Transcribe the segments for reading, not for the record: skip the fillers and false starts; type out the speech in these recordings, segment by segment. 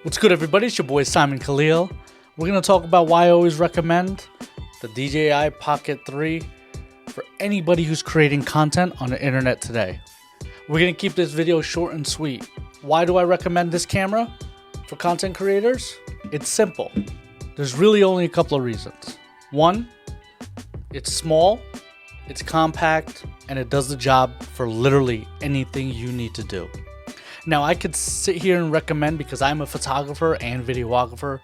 What's good, everybody? It's your boy Simon Khalil. We're going to talk about why I always recommend the DJI Pocket 3 for anybody who's creating content on the internet today. We're going to keep this video short and sweet. Why do I recommend this camera for content creators? It's simple. There's really only a couple of reasons. One, it's small, it's compact, and it does the job for literally anything you need to do. Now, I could sit here and recommend, because I'm a photographer and videographer,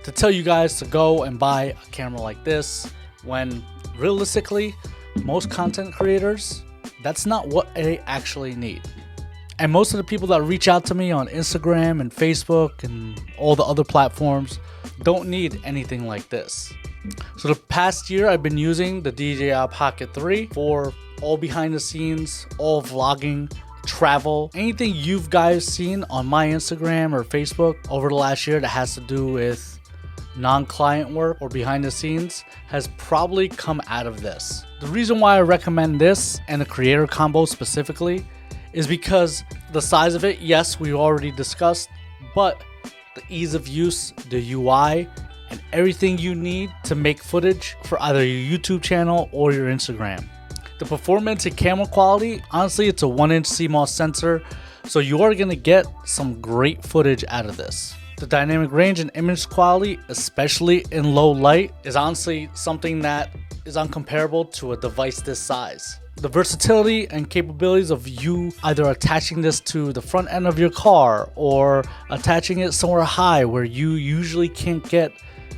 to tell you guys to go and buy a camera like this, when realistically, most content creators, that's not what they actually need. And most of the people that reach out to me on Instagram and Facebook and all the other platforms don't need anything like this. So the past year, I've been using the DJI Pocket 3 for all behind the scenes, all vlogging, travel, anything you've guys seen on my Instagram or Facebook over the last year that has to do with non-client work or behind the scenes has probably come out of this. The reason why I recommend this and the creator combo specifically is because the size of it, yes, we already discussed, but the ease of use, the UI, and everything you need to make footage for either your YouTube channel or your Instagram. The performance and camera quality, honestly, it's a 1-inch CMOS sensor, so you are going to get some great footage out of this. The dynamic range and image quality, especially in low light, is honestly something that is uncomparable to a device this size. The versatility and capabilities of you either attaching this to the front end of your car or attaching it somewhere high where you usually can't get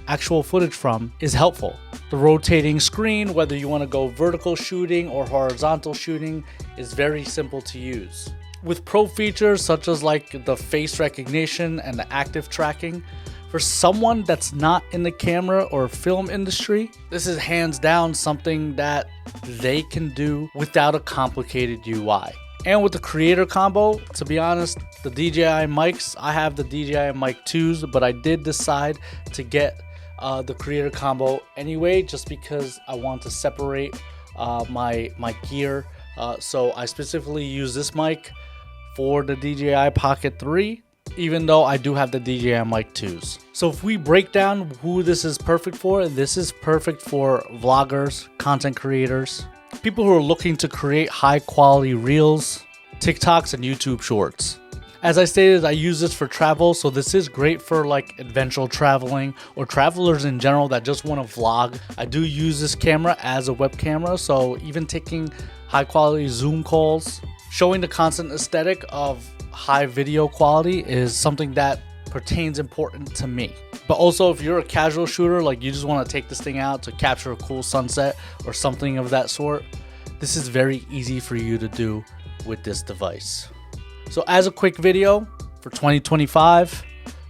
actual footage from is helpful. The rotating screen, whether you want to go vertical shooting or horizontal shooting, is very simple to use. With pro features such as like the face recognition and the active tracking, for someone that's not in the camera or film industry, this is hands down something that they can do without a complicated UI. And with the creator combo, to be honest, the DJI mics, I have the DJI mic 2s, but I did decide to get the creator combo anyway, just because I want to separate my gear. So I specifically use this mic for the DJI Pocket 3, even though I do have the DJI mic 2s. So if we break down who this is perfect for, this is perfect for vloggers, content creators, people who are looking to create high quality reels, TikToks, and YouTube shorts. As I stated, I use this for travel, so this is great for like adventure traveling or travelers in general that just want to vlog. I do use this camera as a web camera, so even taking high quality Zoom calls, showing the constant aesthetic of high video quality is something that pertains important to me. But also, if you're a casual shooter, like you just want to take this thing out to capture a cool sunset or something of that sort, this is very easy for you to do with this device. So as a quick video for 2025,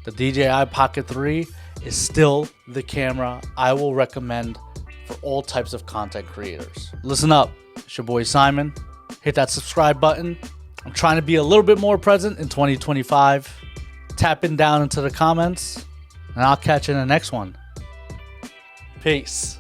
the DJI Pocket 3 is still the camera I will recommend for all types of content creators. Listen up, it's your boy Simon. Hit that subscribe button. I'm trying to be a little bit more present in 2025. Tapping down into the comments, and I'll catch you in the next one. Peace.